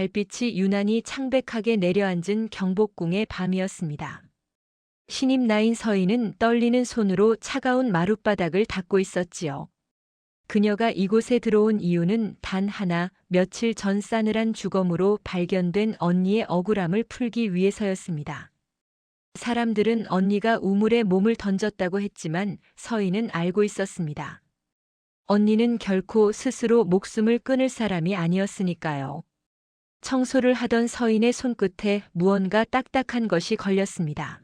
달빛이 유난히 창백하게 내려앉은 경복궁의 밤이었습니다. 신임 나인 서인은 떨리는 손으로 차가운 마룻바닥을 닦고 있었지요. 그녀가 이곳에 들어온 이유는 단 하나, 며칠 전 싸늘한 주검으로 발견된 언니의 억울함을 풀기 위해서였습니다. 사람들은 언니가 우물에 몸을 던졌다고 했지만 서인은 알고 있었습니다. 언니는 결코 스스로 목숨을 끊을 사람이 아니었으니까요. 청소를 하던 서인의 손끝에 무언가 딱딱한 것이 걸렸습니다.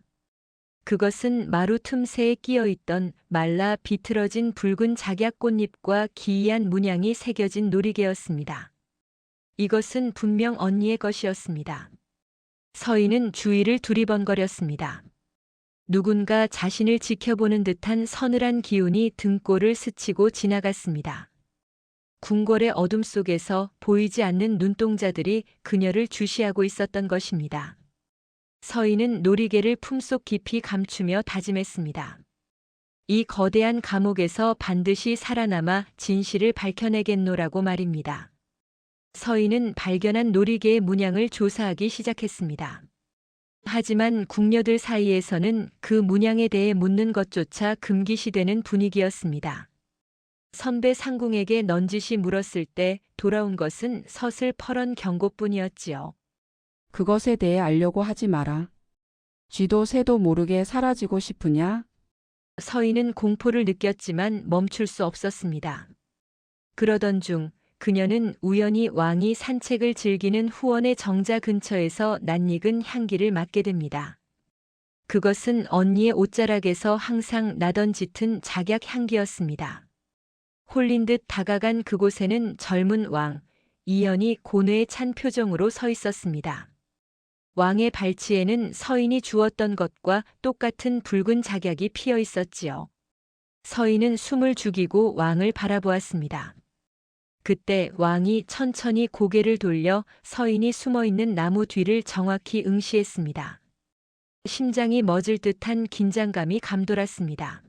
그것은 마루 틈새에 끼어있던 말라 비틀어진 붉은 작약 꽃잎과 기이한 문양이 새겨진 놀이개였습니다. 이것은 분명 언니의 것이었습니다. 서인은 주위를 두리번거렸습니다. 누군가 자신을 지켜보는 듯한 서늘한 기운이 등골을 스치고 지나갔습니다. 궁궐의 어둠 속에서 보이지 않는 눈동자들이 그녀를 주시하고 있었던 것입니다. 서인은 놀이개를 품속 깊이 감추며 다짐했습니다. 이 거대한 감옥에서 반드시 살아남아 진실을 밝혀내겠노라고 말입니다. 서인은 발견한 놀이개의 문양을 조사하기 시작했습니다. 하지만 궁녀들 사이에서는 그 문양에 대해 묻는 것조차 금기시되는 분위기였습니다. 선배 상궁에게 넌지시 물었을 때 돌아온 것은 서슬퍼런 경고뿐이었지요. 그것에 대해 알려고 하지 마라. 쥐도 새도 모르게 사라지고 싶으냐? 서인은 공포를 느꼈지만 멈출 수 없었습니다. 그러던 중 그녀는 우연히 왕이 산책을 즐기는 후원의 정자 근처에서 낯익은 향기를 맡게 됩니다. 그것은 언니의 옷자락에서 항상 나던 짙은 작약 향기였습니다. 홀린 듯 다가간 그곳에는 젊은 왕, 이연이 고뇌에 찬 표정으로 서 있었습니다. 왕의 발치에는 서인이 주었던 것과 똑같은 붉은 작약이 피어 있었지요. 서인은 숨을 죽이고 왕을 바라보았습니다. 그때 왕이 천천히 고개를 돌려 서인이 숨어있는 나무 뒤를 정확히 응시했습니다. 심장이 멎을 듯한 긴장감이 감돌았습니다.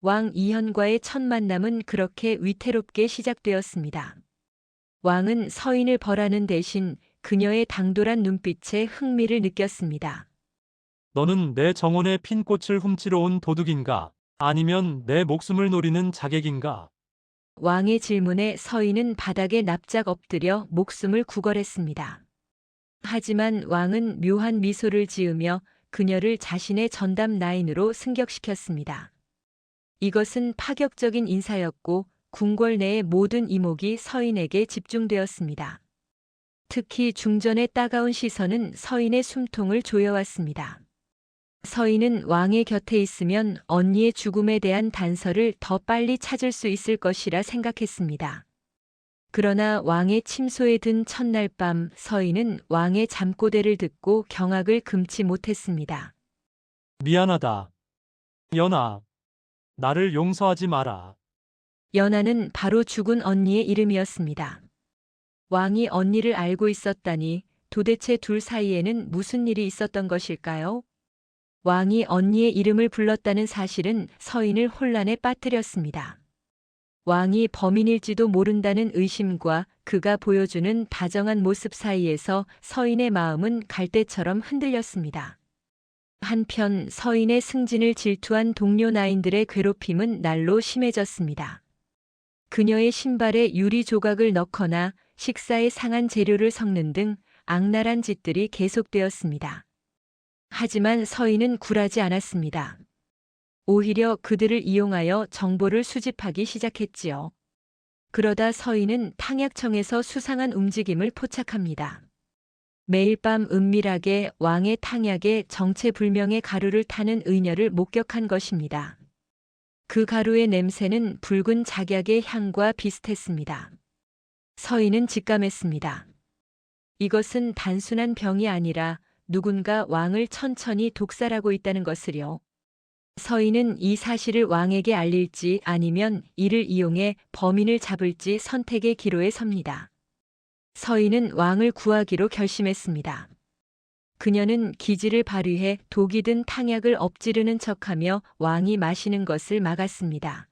왕 이현과의 첫 만남은 그렇게 위태롭게 시작되었습니다. 왕은 서인을 벌하는 대신 그녀의 당돌한 눈빛에 흥미를 느꼈습니다. 너는 내 정원의 핀 꽃을 훔치러 온 도둑인가? 아니면 내 목숨을 노리는 자객인가? 왕의 질문에 서인은 바닥에 납작 엎드려 목숨을 구걸했습니다. 하지만 왕은 묘한 미소를 지으며 그녀를 자신의 전담 나인으로 승격시켰습니다. 이것은 파격적인 인사였고 궁궐 내의 모든 이목이 서인에게 집중되었습니다. 특히 중전의 따가운 시선은 서인의 숨통을 조여왔습니다. 서인은 왕의 곁에 있으면 언니의 죽음에 대한 단서를 더 빨리 찾을 수 있을 것이라 생각했습니다. 그러나 왕의 침소에 든 첫날 밤 서인은 왕의 잠꼬대를 듣고 경악을 금치 못했습니다. 미안하다. 연아. 나를 용서하지 마라. 연하는 바로 죽은 언니의 이름이었습니다. 왕이 언니를 알고 있었다니 도대체 둘 사이에는 무슨 일이 있었던 것일까요? 왕이 언니의 이름을 불렀다는 사실은 서인을 혼란에 빠뜨렸습니다. 왕이 범인일지도 모른다는 의심과 그가 보여주는 다정한 모습 사이에서 서인의 마음은 갈대처럼 흔들렸습니다. 한편 서인의 승진을 질투한 동료 나인들의 괴롭힘은 날로 심해졌습니다. 그녀의 신발에 유리 조각을 넣거나 식사에 상한 재료를 섞는 등 악랄한 짓들이 계속되었습니다. 하지만 서인은 굴하지 않았습니다. 오히려 그들을 이용하여 정보를 수집하기 시작했지요. 그러다 서인은 탕약청에서 수상한 움직임을 포착합니다. 매일 밤 은밀하게 왕의 탕약에 정체불명의 가루를 타는 의녀를 목격한 것입니다. 그 가루의 냄새는 붉은 작약의 향과 비슷했습니다. 서인은 직감했습니다. 이것은 단순한 병이 아니라 누군가 왕을 천천히 독살하고 있다는 것을요. 서인은 이 사실을 왕에게 알릴지 아니면 이를 이용해 범인을 잡을지 선택의 기로에 섭니다. 서인은 왕을 구하기로 결심했습니다. 그녀는 기지를 발휘해 독이 든 탕약을 엎지르는 척하며 왕이 마시는 것을 막았습니다.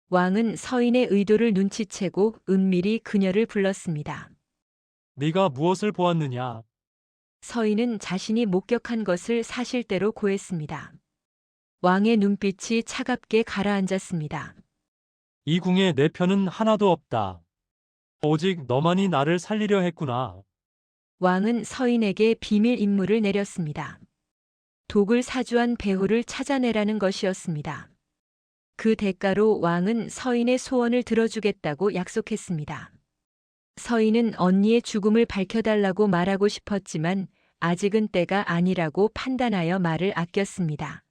왕은 서인의 의도를 눈치채고 은밀히 그녀를 불렀습니다. 네가 무엇을 보았느냐? 서인은 자신이 목격한 것을 사실대로 고했습니다. 왕의 눈빛이 차갑게 가라앉았습니다. 이 궁에 내 편은 하나도 없다. 오직 너만이 나를 살리려 했구나. 왕은 서인에게 비밀 임무를 내렸습니다. 독을 사주한 배후를 찾아내라는 것이었습니다. 그 대가로 왕은 서인의 소원을 들어주겠다고 약속했습니다. 서인은 언니의 죽음을 밝혀달라고 말하고 싶었지만 아직은 때가 아니라고 판단하여 말을 아꼈습니다.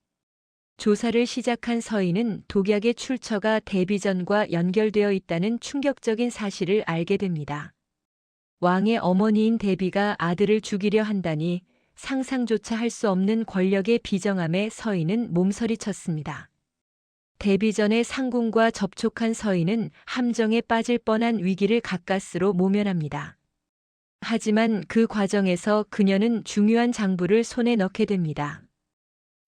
조사를 시작한 서인은 독약의 출처가 데비전과 연결되어 있다는 충격적인 사실을 알게 됩니다. 왕의 어머니인 데비가 아들을 죽이려 한다니 상상조차 할 수 없는 권력의 비정함에 서인은 몸서리쳤습니다. 데비전의 상궁과 접촉한 서인은 함정에 빠질 뻔한 위기를 가까스로 모면합니다. 하지만 그 과정에서 그녀는 중요한 장부를 손에 넣게 됩니다.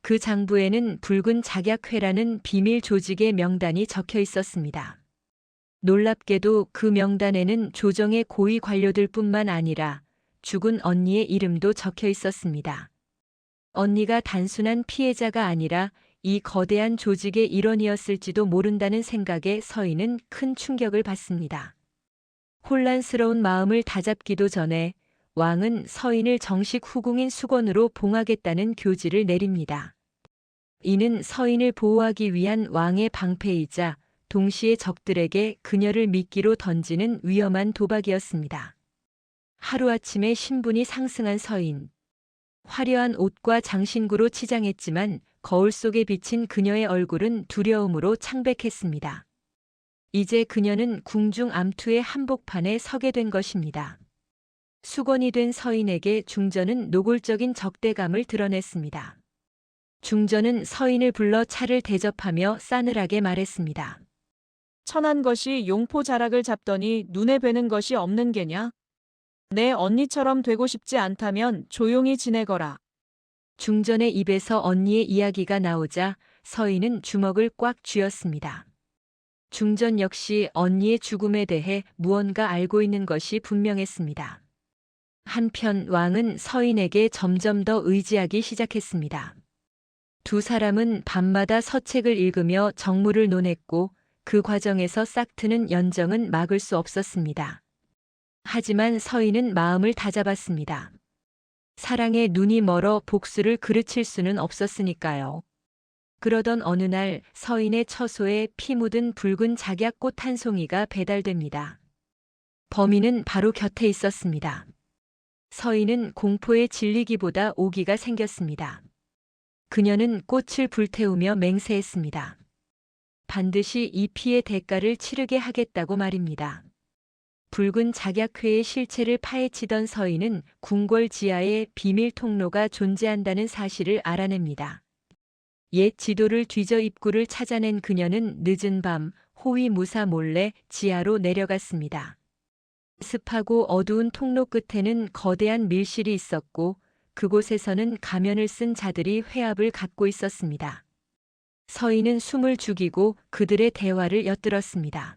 그 장부에는 붉은 작약회라는 비밀 조직의 명단이 적혀 있었습니다. 놀랍게도 그 명단에는 조정의 고위 관료들 뿐만 아니라 죽은 언니의 이름도 적혀 있었습니다. 언니가 단순한 피해자가 아니라 이 거대한 조직의 일원이었을지도 모른다는 생각에 서인은 큰 충격을 받습니다. 혼란스러운 마음을 다잡기도 전에 왕은 서인을 정식 후궁인 수건으로 봉하겠다는 교지를 내립니다. 이는 서인을 보호하기 위한 왕의 방패이자 동시에 적들에게 그녀를 미끼로 던지는 위험한 도박이었습니다. 하루아침에 신분이 상승한 서인. 화려한 옷과 장신구로 치장했지만 거울 속에 비친 그녀의 얼굴은 두려움으로 창백했습니다. 이제 그녀는 궁중 암투의 한복판에 서게 된 것입니다. 수건이 된 서인에게 중전은 노골적인 적대감을 드러냈습니다. 중전은 서인을 불러 차를 대접하며 싸늘하게 말했습니다. 천한 것이 용포 자락을 잡더니 눈에 뵈는 것이 없는 게냐? 내 언니처럼 되고 싶지 않다면 조용히 지내거라. 중전의 입에서 언니의 이야기가 나오자 서인은 주먹을 꽉 쥐었습니다. 중전 역시 언니의 죽음에 대해 무언가 알고 있는 것이 분명했습니다. 한편 왕은 서인에게 점점 더 의지하기 시작했습니다. 두 사람은 밤마다 서책을 읽으며 정무를 논했고 그 과정에서 싹트는 연정은 막을 수 없었습니다. 하지만 서인은 마음을 다잡았습니다. 사랑에 눈이 멀어 복수를 그르칠 수는 없었으니까요. 그러던 어느 날 서인의 처소에 피 묻은 붉은 작약꽃 한 송이가 배달됩니다. 범인은 바로 곁에 있었습니다. 서인은 공포에 질리기보다 오기가 생겼습니다. 그녀는 꽃을 불태우며 맹세했습니다. 반드시 이 피의 대가를 치르게 하겠다고 말입니다. 붉은 작약회의 실체를 파헤치던 서인은 궁궐 지하에 비밀 통로가 존재한다는 사실을 알아냅니다. 옛 지도를 뒤져 입구를 찾아낸 그녀는 늦은 밤 호위무사 몰래 지하로 내려갔습니다. 습하고 어두운 통로 끝에는 거대한 밀실이 있었고 그곳에서는 가면을 쓴 자들이 회합을 갖고 있었습니다. 서인은 숨을 죽이고 그들의 대화를 엿들었습니다.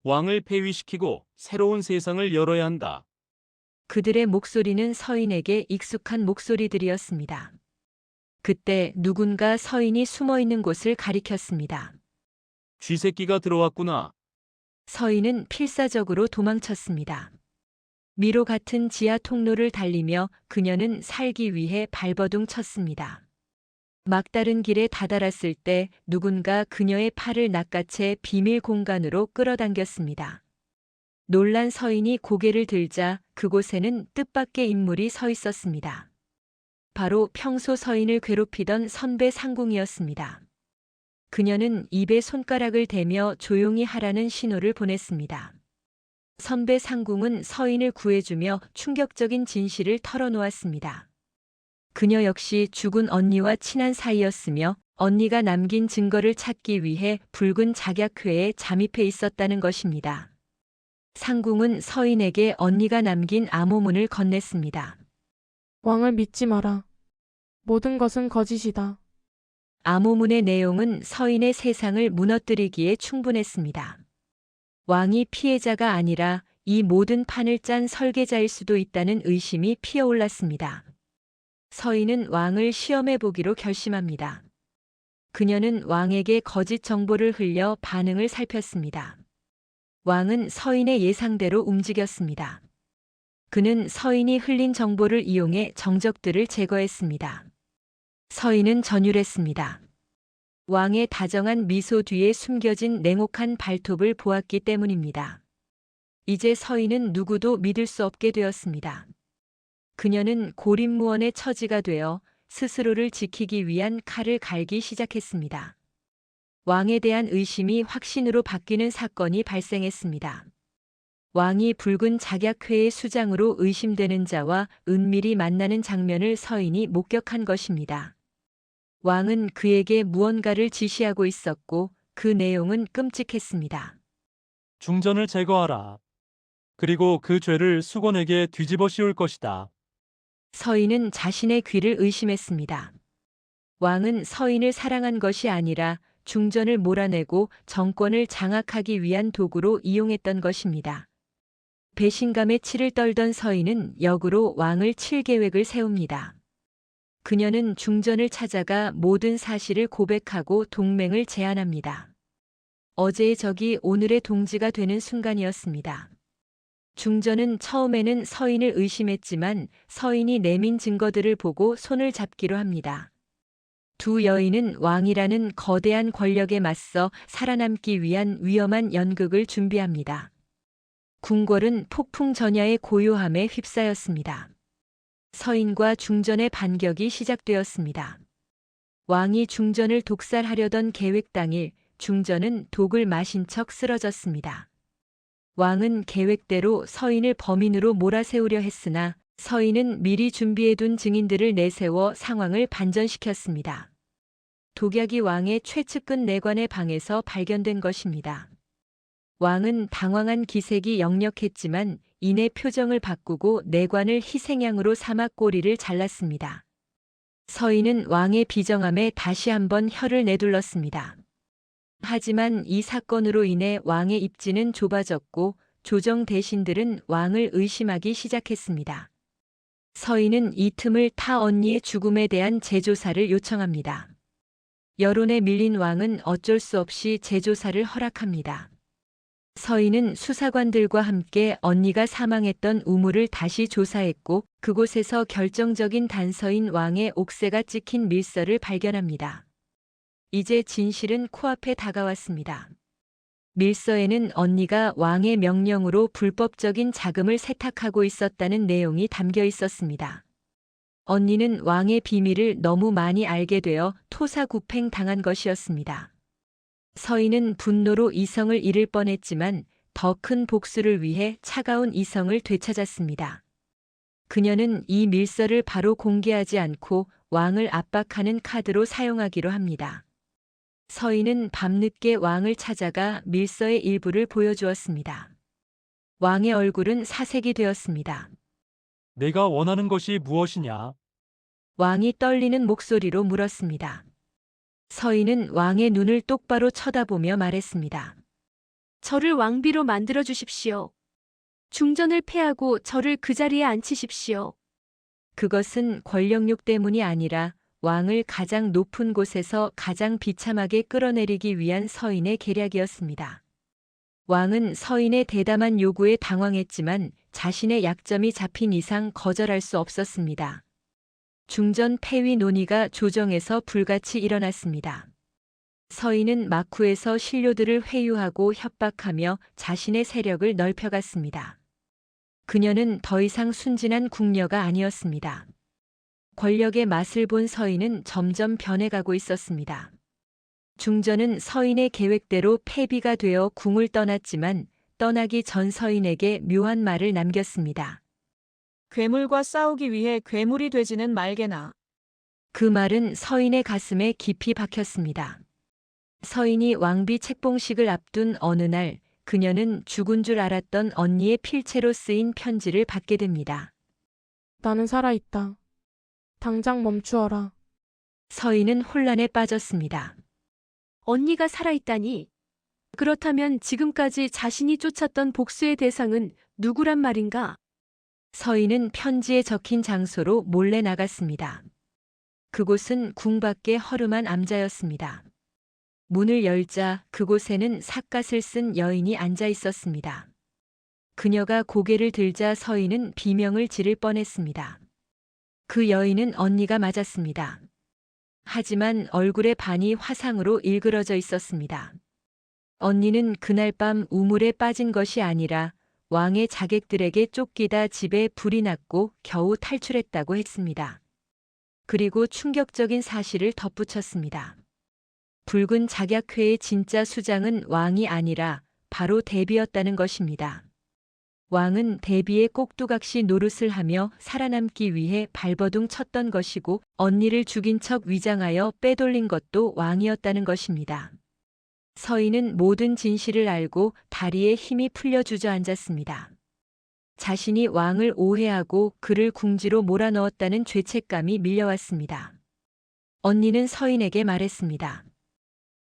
왕을 폐위시키고 새로운 세상을 열어야 한다. 그들의 목소리는 서인에게 익숙한 목소리들이었습니다. 그때 누군가 서인이 숨어 있는 곳을 가리켰습니다. 쥐새끼가 들어왔구나. 서인은 필사적으로 도망쳤습니다. 미로 같은 지하 통로를 달리며 그녀는 살기 위해 발버둥 쳤습니다. 막다른 길에 다다랐을 때 누군가 그녀의 팔을 낚아채 비밀 공간으로 끌어당겼습니다. 놀란 서인이 고개를 들자 그곳에는 뜻밖의 인물이 서 있었습니다. 바로 평소 서인을 괴롭히던 선배 상궁이었습니다. 그녀는 입에 손가락을 대며 조용히 하라는 신호를 보냈습니다. 선배 상궁은 서인을 구해주며 충격적인 진실을 털어놓았습니다. 그녀 역시 죽은 언니와 친한 사이였으며 언니가 남긴 증거를 찾기 위해 붉은 작약회에 잠입해 있었다는 것입니다. 상궁은 서인에게 언니가 남긴 암호문을 건넸습니다. 왕을 믿지 마라. 모든 것은 거짓이다. 암호문의 내용은 서인의 세상을 무너뜨리기에 충분했습니다. 왕이 피해자가 아니라 이 모든 판을 짠 설계자일 수도 있다는 의심이 피어올랐습니다. 서인은 왕을 시험해 보기로 결심합니다. 그녀는 왕에게 거짓 정보를 흘려 반응을 살폈습니다. 왕은 서인의 예상대로 움직였습니다. 그는 서인이 흘린 정보를 이용해 정적들을 제거했습니다. 서인은 전율했습니다. 왕의 다정한 미소 뒤에 숨겨진 냉혹한 발톱을 보았기 때문입니다. 이제 서인은 누구도 믿을 수 없게 되었습니다. 그녀는 고립무원의 처지가 되어 스스로를 지키기 위한 칼을 갈기 시작했습니다. 왕에 대한 의심이 확신으로 바뀌는 사건이 발생했습니다. 왕이 붉은 작약회의 수장으로 의심되는 자와 은밀히 만나는 장면을 서인이 목격한 것입니다. 왕은 그에게 무언가를 지시하고 있었고 그 내용은 끔찍했습니다. 중전을 제거하라. 그리고 그 죄를 수건에게 뒤집어 씌울 것이다. 서인은 자신의 귀를 의심했습니다. 왕은 서인을 사랑한 것이 아니라 중전을 몰아내고 정권을 장악하기 위한 도구로 이용했던 것입니다. 배신감에 치를 떨던 서인은 역으로 왕을 칠 계획을 세웁니다. 그녀는 중전을 찾아가 모든 사실을 고백하고 동맹을 제안합니다. 어제의 적이 오늘의 동지가 되는 순간이었습니다. 중전은 처음에는 서인을 의심했지만 서인이 내민 증거들을 보고 손을 잡기로 합니다. 두 여인은 왕이라는 거대한 권력에 맞서 살아남기 위한 위험한 연극을 준비합니다. 궁궐은 폭풍 전야의 고요함에 휩싸였습니다. 서인과 중전의 반격이 시작되었습니다. 왕이 중전을 독살하려던 계획 당일 중전은 독을 마신 척 쓰러졌습니다. 왕은 계획대로 서인을 범인으로 몰아세우려 했으나 서인은 미리 준비해둔 증인들을 내세워 상황을 반전시켰습니다. 독약이 왕의 최측근 내관의 방에서 발견된 것입니다. 왕은 당황한 기색이 역력했지만 이내 표정을 바꾸고 내관을 희생양으로 삼아 꼬리를 잘랐습니다. 서인은 왕의 비정함에 다시 한번 혀를 내둘렀습니다. 하지만 이 사건으로 인해 왕의 입지는 좁아졌고 조정 대신들은 왕을 의심하기 시작했습니다. 서인은 이 틈을 타 언니의 죽음에 대한 재조사를 요청합니다. 여론에 밀린 왕은 어쩔 수 없이 재조사를 허락합니다. 서인은 수사관들과 함께 언니가 사망했던 우물을 다시 조사했고 그곳에서 결정적인 단서인 왕의 옥새가 찍힌 밀서를 발견합니다. 이제 진실은 코앞에 다가왔습니다. 밀서에는 언니가 왕의 명령으로 불법적인 자금을 세탁하고 있었다는 내용이 담겨 있었습니다. 언니는 왕의 비밀을 너무 많이 알게 되어 토사구팽 당한 것이었습니다. 서인은 분노로 이성을 잃을 뻔했지만 더 큰 복수를 위해 차가운 이성을 되찾았습니다. 그녀는 이 밀서를 바로 공개하지 않고 왕을 압박하는 카드로 사용하기로 합니다. 서인은 밤늦게 왕을 찾아가 밀서의 일부를 보여주었습니다. 왕의 얼굴은 사색이 되었습니다. 내가 원하는 것이 무엇이냐? 왕이 떨리는 목소리로 물었습니다. 서인은 왕의 눈을 똑바로 쳐다보며 말했습니다. 저를 왕비로 만들어 주십시오. 중전을 패하고 저를 그 자리에 앉히십시오. 그것은 권력욕 때문이 아니라 왕을 가장 높은 곳에서 가장 비참하게 끌어내리기 위한 서인의 계략이었습니다. 왕은 서인의 대담한 요구에 당황했지만 자신의 약점이 잡힌 이상 거절할 수 없었습니다. 중전 폐위 논의가 조정에서 불같이 일어났습니다. 서인은 마쿠에서 신료들을 회유하고 협박하며 자신의 세력을 넓혀갔습니다. 그녀는 더 이상 순진한 궁녀가 아니었습니다. 권력의 맛을 본 서인은 점점 변해가고 있었습니다. 중전은 서인의 계획대로 패비가 되어 궁을 떠났지만 떠나기 전 서인에게 묘한 말을 남겼습니다. 괴물과 싸우기 위해 괴물이 되지는 말게나. 그 말은 서인의 가슴에 깊이 박혔습니다. 서인이 왕비 책봉식을 앞둔 어느 날 그녀는 죽은 줄 알았던 언니의 필체로 쓰인 편지를 받게 됩니다. 나는 살아있다. 당장 멈추어라. 서인은 혼란에 빠졌습니다. 언니가 살아있다니. 그렇다면 지금까지 자신이 쫓았던 복수의 대상은 누구란 말인가? 서인은 편지에 적힌 장소로 몰래 나갔습니다. 그곳은 궁 밖의 허름한 암자였습니다. 문을 열자 그곳에는 삿갓을 쓴 여인이 앉아 있었습니다. 그녀가 고개를 들자 서인은 비명을 지를 뻔했습니다. 그 여인은 언니가 맞았습니다. 하지만 얼굴의 반이 화상으로 일그러져 있었습니다. 언니는 그날 밤 우물에 빠진 것이 아니라 왕의 자객들에게 쫓기다 집에 불이 났고 겨우 탈출했다고 했습니다. 그리고 충격적인 사실을 덧붙였습니다. 붉은 작약회의 진짜 수장은 왕이 아니라 바로 대비였다는 것입니다. 왕은 대비의 꼭두각시 노릇을 하며 살아남기 위해 발버둥 쳤던 것이고 언니를 죽인 척 위장하여 빼돌린 것도 왕이었다는 것입니다. 서인은 모든 진실을 알고 다리에 힘이 풀려 주저앉았습니다. 자신이 왕을 오해하고 그를 궁지로 몰아넣었다는 죄책감이 밀려왔습니다. 언니는 서인에게 말했습니다.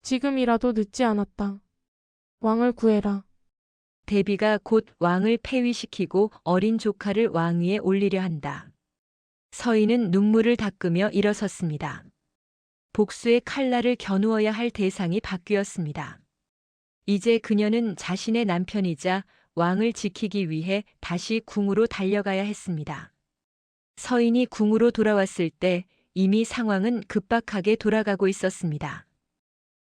지금이라도 늦지 않았다. 왕을 구해라. 대비가 곧 왕을 폐위시키고 어린 조카를 왕위에 올리려 한다. 서인은 눈물을 닦으며 일어섰습니다. 복수의 칼날을 겨누어야 할 대상이 바뀌었습니다. 이제 그녀는 자신의 남편이자 왕을 지키기 위해 다시 궁으로 달려가야 했습니다. 서인이 궁으로 돌아왔을 때 이미 상황은 급박하게 돌아가고 있었습니다.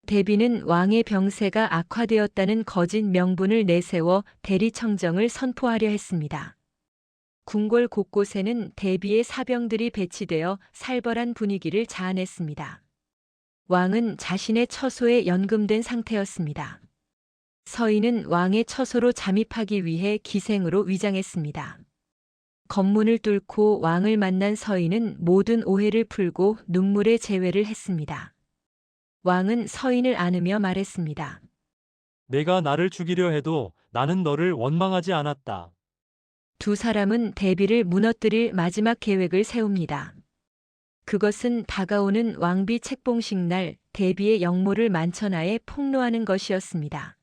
대비는 왕의 병세가 악화되었다는 거짓 명분을 내세워 대리청정을 선포하려 했습니다. 궁궐 곳곳에는 대비의 사병들이 배치되어 살벌한 분위기를 자아냈습니다. 왕은 자신의 처소에 연금된 상태였습니다. 서인은 왕의 처소로 잠입하기 위해 기생으로 위장했습니다. 검문을 뚫고 왕을 만난 서인은 모든 오해를 풀고 눈물의 재회를 했습니다. 왕은 서인을 안으며 말했습니다. 내가 나를 죽이려 해도 나는 너를 원망하지 않았다. 두 사람은 대비를 무너뜨릴 마지막 계획을 세웁니다. 그것은 다가오는 왕비 책봉식 날 대비의 역모를 만천하에 폭로하는 것이었습니다.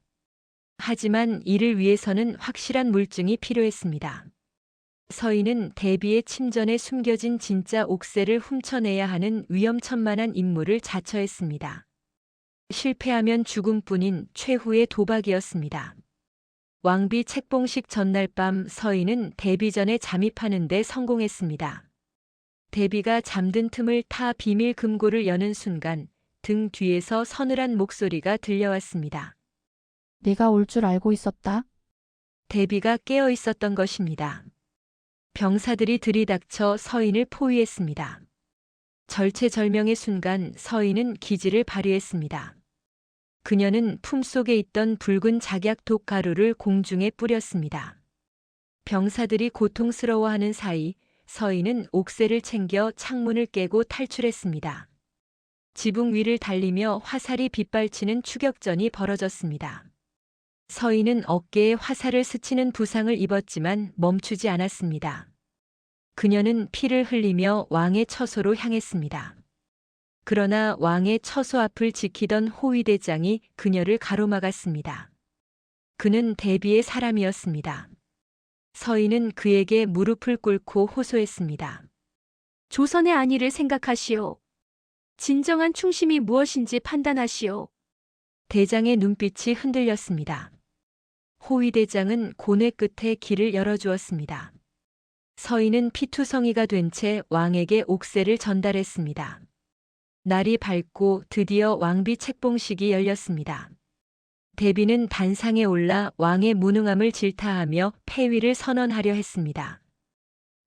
하지만 이를 위해서는 확실한 물증이 필요했습니다. 서인은 대비의 침전에 숨겨진 진짜 옥새를 훔쳐내야 하는 위험천만한 임무를 자처했습니다. 실패하면 죽음뿐인 최후의 도박이었습니다. 왕비 책봉식 전날 밤 서인은 대비전에 잠입하는 데 성공했습니다. 대비가 잠든 틈을 타 비밀 금고를 여는 순간 등 뒤에서 서늘한 목소리가 들려왔습니다. 내가 올 줄 알고 있었다. 대비가 깨어 있었던 것입니다. 병사들이 들이닥쳐 서인을 포위했습니다. 절체절명의 순간 서인은 기지를 발휘했습니다. 그녀는 품속에 있던 붉은 작약 독가루를 공중에 뿌렸습니다. 병사들이 고통스러워하는 사이 서인은 옥새를 챙겨 창문을 깨고 탈출했습니다. 지붕 위를 달리며 화살이 빗발치는 추격전이 벌어졌습니다. 서인은 어깨에 화살을 스치는 부상을 입었지만 멈추지 않았습니다. 그녀는 피를 흘리며 왕의 처소로 향했습니다. 그러나 왕의 처소 앞을 지키던 호위대장이 그녀를 가로막았습니다. 그는 대비의 사람이었습니다. 서인은 그에게 무릎을 꿇고 호소했습니다. 조선의 안위를 생각하시오. 진정한 충심이 무엇인지 판단하시오. 대장의 눈빛이 흔들렸습니다. 호위대장은 고뇌 끝에 길을 열어주었습니다. 서인은 피투성이가 된 채 왕에게 옥새를 전달했습니다. 날이 밝고 드디어 왕비 책봉식이 열렸습니다. 대비는 단상에 올라 왕의 무능함을 질타하며 폐위를 선언하려 했습니다.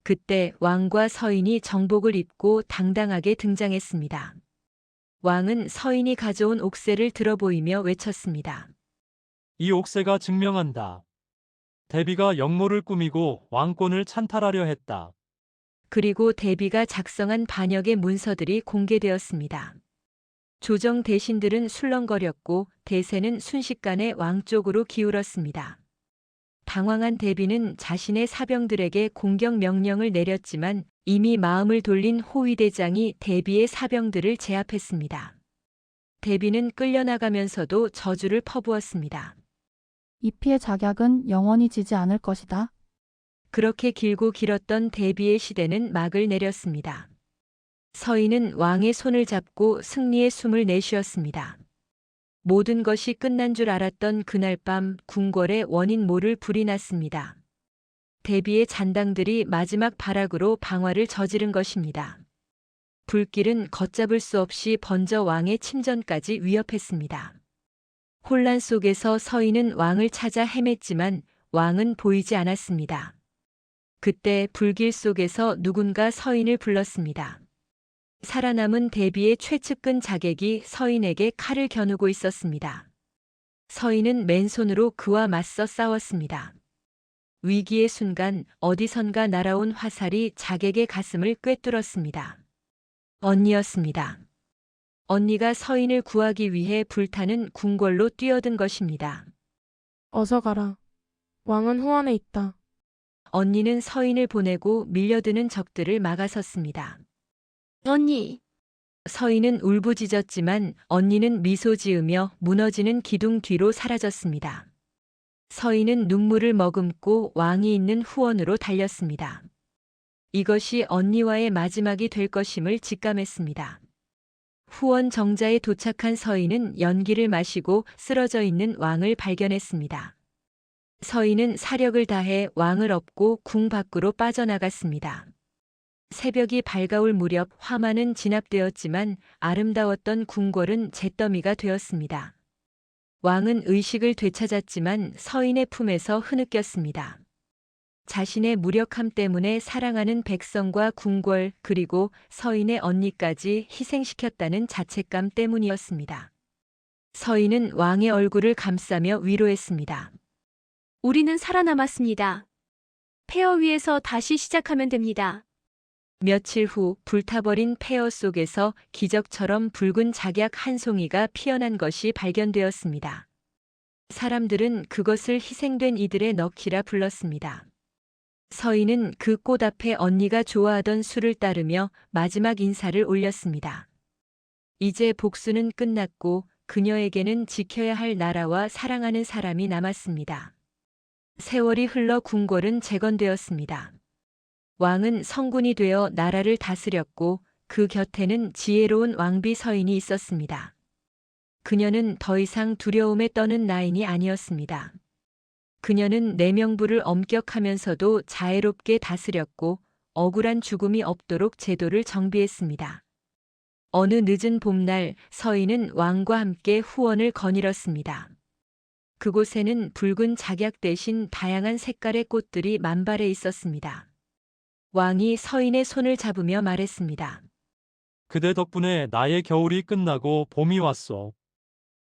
그때 왕과 서인이 정복을 입고 당당하게 등장했습니다. 왕은 서인이 가져온 옥새를 들어보이며 외쳤습니다. 이 옥새가 증명한다. 대비가 역모를 꾸미고 왕권을 찬탈하려 했다. 그리고 대비가 작성한 반역의 문서들이 공개되었습니다. 조정 대신들은 술렁거렸고 대세는 순식간에 왕 쪽으로 기울었습니다. 당황한 대비는 자신의 사병들에게 공격 명령을 내렸지만 이미 마음을 돌린 호위대장이 대비의 사병들을 제압했습니다. 대비는 끌려나가면서도 저주를 퍼부었습니다. 이 피의 작약은 영원히 지지 않을 것이다. 그렇게 길고 길었던 대비의 시대는 막을 내렸습니다. 서인은 왕의 손을 잡고 승리의 숨을 내쉬었습니다. 모든 것이 끝난 줄 알았던 그날 밤 궁궐에 원인 모를 불이 났습니다. 대비의 잔당들이 마지막 발악으로 방화를 저지른 것입니다. 불길은 걷잡을 수 없이 번져 왕의 침전까지 위협했습니다. 혼란 속에서 서인은 왕을 찾아 헤맸지만 왕은 보이지 않았습니다. 그때 불길 속에서 누군가 서인을 불렀습니다. 살아남은 대비의 최측근 자객이 서인에게 칼을 겨누고 있었습니다. 서인은 맨손으로 그와 맞서 싸웠습니다. 위기의 순간 어디선가 날아온 화살이 자객의 가슴을 꿰뚫었습니다. 언니였습니다. 언니가 서인을 구하기 위해 불타는 궁궐로 뛰어든 것입니다. 어서 가라. 왕은 후원에 있다. 언니는 서인을 보내고 밀려드는 적들을 막아섰습니다. 언니, 서인은 울부짖었지만 언니는 미소 지으며 무너지는 기둥 뒤로 사라졌습니다. 서인은 눈물을 머금고 왕이 있는 후원으로 달렸습니다. 이것이 언니와의 마지막이 될 것임을 직감했습니다. 후원 정자에 도착한 서인은 연기를 마시고 쓰러져 있는 왕을 발견했습니다. 서인은 사력을 다해 왕을 업고 궁 밖으로 빠져나갔습니다. 새벽이 밝아올 무렵 화만은 진압되었지만 아름다웠던 궁궐은 잿더미가 되었습니다. 왕은 의식을 되찾았지만 서인의 품에서 흐느꼈습니다. 자신의 무력함 때문에 사랑하는 백성과 궁궐 그리고 서인의 언니까지 희생시켰다는 자책감 때문이었습니다. 서인은 왕의 얼굴을 감싸며 위로했습니다. 우리는 살아남았습니다. 폐허 위에서 다시 시작하면 됩니다. 며칠 후 불타버린 폐허 속에서 기적처럼 붉은 작약 한 송이가 피어난 것이 발견되었습니다. 사람들은 그것을 희생된 이들의 넋이라 불렀습니다. 서인은 그 꽃 앞에 언니가 좋아하던 술을 따르며 마지막 인사를 올렸습니다. 이제 복수는 끝났고 그녀에게는 지켜야 할 나라와 사랑하는 사람이 남았습니다. 세월이 흘러 궁궐은 재건되었습니다. 왕은 성군이 되어 나라를 다스렸고 그 곁에는 지혜로운 왕비 서인이 있었습니다. 그녀는 더 이상 두려움에 떠는 나인이 아니었습니다. 그녀는 내명부를 엄격하면서도 자애롭게 다스렸고 억울한 죽음이 없도록 제도를 정비했습니다. 어느 늦은 봄날 서인은 왕과 함께 후원을 거닐었습니다. 그곳에는 붉은 작약 대신 다양한 색깔의 꽃들이 만발해 있었습니다. 왕이 서인의 손을 잡으며 말했습니다. 그대 덕분에 나의 겨울이 끝나고 봄이 왔소.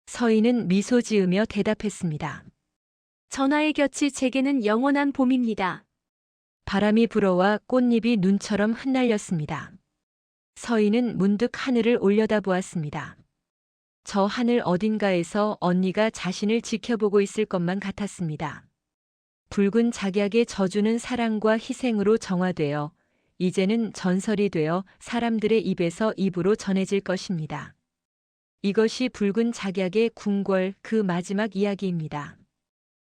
서인은 미소 지으며 대답했습니다. 전하의 곁이 제게는 영원한 봄입니다. 바람이 불어와 꽃잎이 눈처럼 흩날렸습니다. 서인은 문득 하늘을 올려다보았습니다. 저 하늘 어딘가에서 언니가 자신을 지켜보고 있을 것만 같았습니다. 붉은 작약의 저주는 사랑과 희생으로 정화되어 이제는 전설이 되어 사람들의 입에서 입으로 전해질 것입니다. 이것이 붉은 작약의 궁궐 그 마지막 이야기입니다.